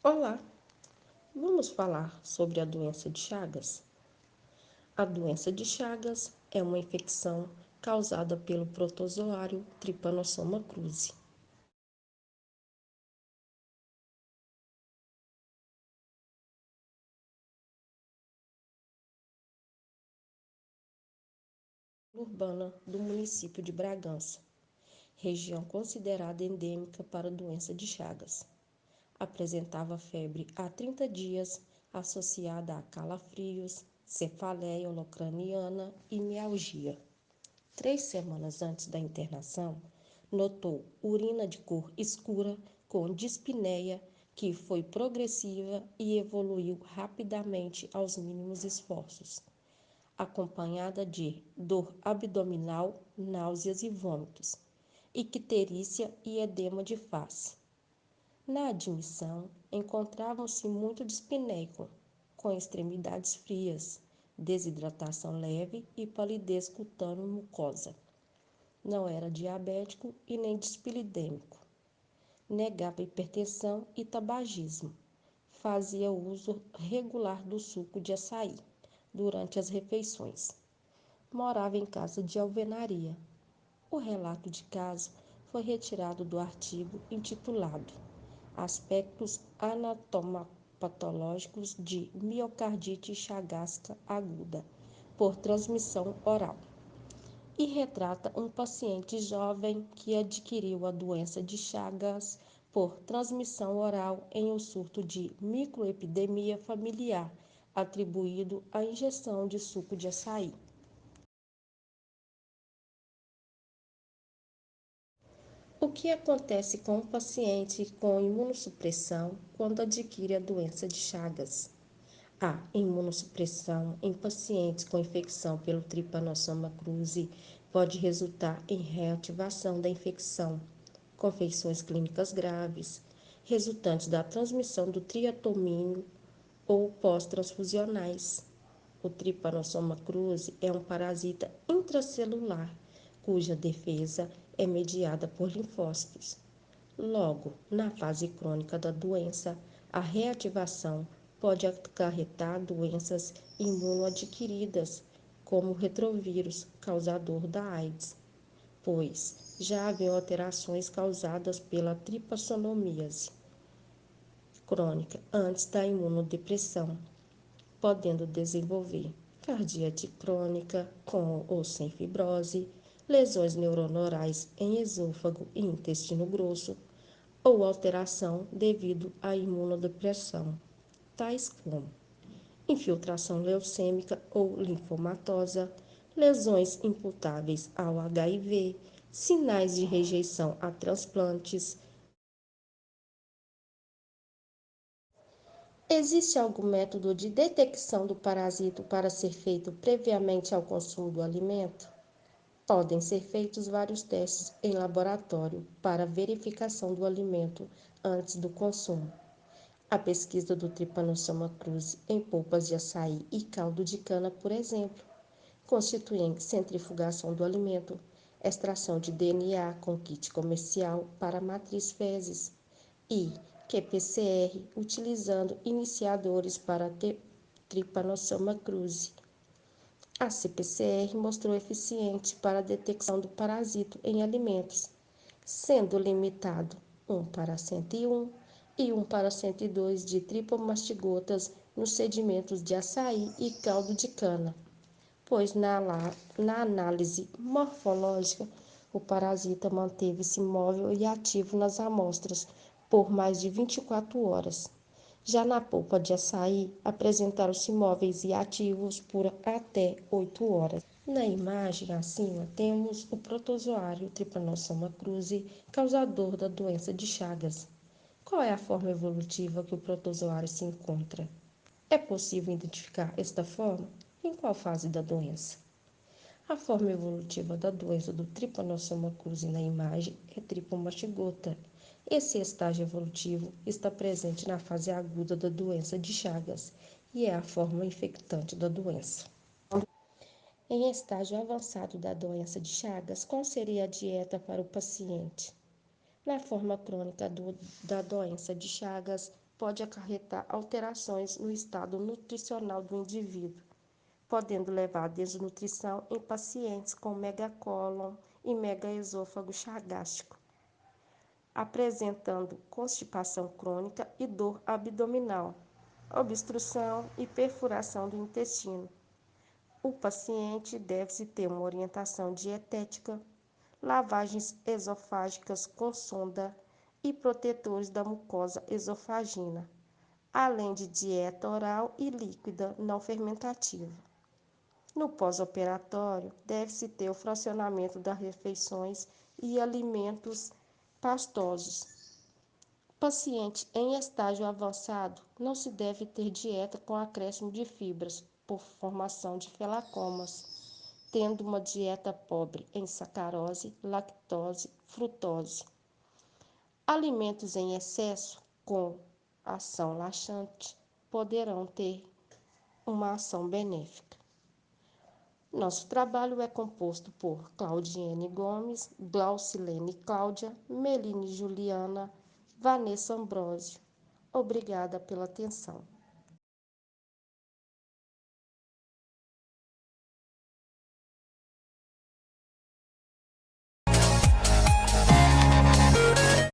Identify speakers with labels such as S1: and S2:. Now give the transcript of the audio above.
S1: Olá, vamos falar sobre a doença de Chagas? A doença de Chagas é uma infecção causada pelo protozoário Trypanosoma cruzi. Urbana do município de Bragança, região considerada endêmica para a doença de Chagas. Apresentava febre há 30 dias, associada a calafrios, cefaleia holocraniana e mialgia. 3 semanas antes da internação, notou urina de cor escura com dispneia que foi progressiva e evoluiu rapidamente aos mínimos esforços, acompanhada de dor abdominal, náuseas e vômitos, icterícia e edema de face. Na admissão, encontravam-se muito dispneico, com extremidades frias, desidratação leve e palidez cutâneo-mucosa. Não era diabético e nem dispilidêmico. Negava hipertensão e tabagismo. Fazia uso regular do suco de açaí durante as refeições. Morava em casa de alvenaria. O relato de caso foi retirado do artigo intitulado Aspectos anatomopatológicos de miocardite chagasca aguda por transmissão oral e retrata um paciente jovem que adquiriu a doença de Chagas por transmissão oral em um surto de microepidemia familiar atribuído à ingestão de suco de açaí. O que acontece com um paciente com imunossupressão quando adquire a doença de Chagas? A imunossupressão em pacientes com infecção pelo Trypanosoma cruzi pode resultar em reativação da infecção, com feições clínicas graves, resultantes da transmissão do triatomínio ou pós-transfusionais. O Trypanosoma cruzi é um parasita intracelular, cuja defesa é mediada por linfócitos. Logo, na fase crônica da doença, a reativação pode acarretar doenças imunoadquiridas, como o retrovírus, causador da AIDS, pois já haviam alterações causadas pela tripassonomíase crônica antes da imunodepressão, podendo desenvolver cardíaca crônica com ou sem fibrose, lesões neuroneurais em esôfago e intestino grosso, ou alteração devido à imunodepressão, tais como infiltração leucêmica ou linfomatosa, lesões imputáveis ao HIV, sinais de rejeição a transplantes. Existe algum método de detecção do parasito para ser feito previamente ao consumo do alimento? Podem ser feitos vários testes em laboratório para verificação do alimento antes do consumo. A pesquisa do Trypanosoma cruzi em polpas de açaí e caldo de cana, por exemplo, constituem centrifugação do alimento, extração de DNA com kit comercial para matriz fezes e qPCR utilizando iniciadores para Trypanosoma cruzi. A CPCR mostrou eficiente para a detecção do parasito em alimentos, sendo limitado 1 para 101 e 1 para 102 de tripomastigotas nos sedimentos de açaí e caldo de cana, pois na análise morfológica o parasita manteve-se móvel e ativo nas amostras por mais de 24 horas. Já na polpa de açaí, apresentaram-se móveis e ativos por até 8 horas. Na imagem acima, temos o protozoário Trypanosoma cruzi, causador da doença de Chagas. Qual é a forma evolutiva que o protozoário se encontra? É possível identificar esta forma? Em qual fase da doença? A forma evolutiva da doença do Trypanosoma cruzi na imagem é tripomastigota. Esse estágio evolutivo está presente na fase aguda da doença de Chagas e é a forma infectante da doença. Em estágio avançado da doença de Chagas, qual seria a dieta para o paciente? Na forma crônica da doença de Chagas, pode acarretar alterações no estado nutricional do indivíduo, podendo levar à desnutrição em pacientes com megacólon e megaesôfago gástrico, apresentando constipação crônica e dor abdominal, obstrução e perfuração do intestino. O paciente deve ter uma orientação dietética, lavagens esofágicas com sonda e protetores da mucosa esofagina, além de dieta oral e líquida não fermentativa. No pós-operatório, deve-se ter o fracionamento das refeições e alimentos pastosos. Paciente em estágio avançado não se deve ter dieta com acréscimo de fibras, por formação de felacomas, tendo uma dieta pobre em sacarose, lactose, frutose. Alimentos em excesso com ação laxante poderão ter uma ação benéfica. Nosso trabalho é composto por Claudiene Gomes, Glaucilene Cláudia, Meline Juliana, Vanessa Ambrósio. Obrigada pela atenção.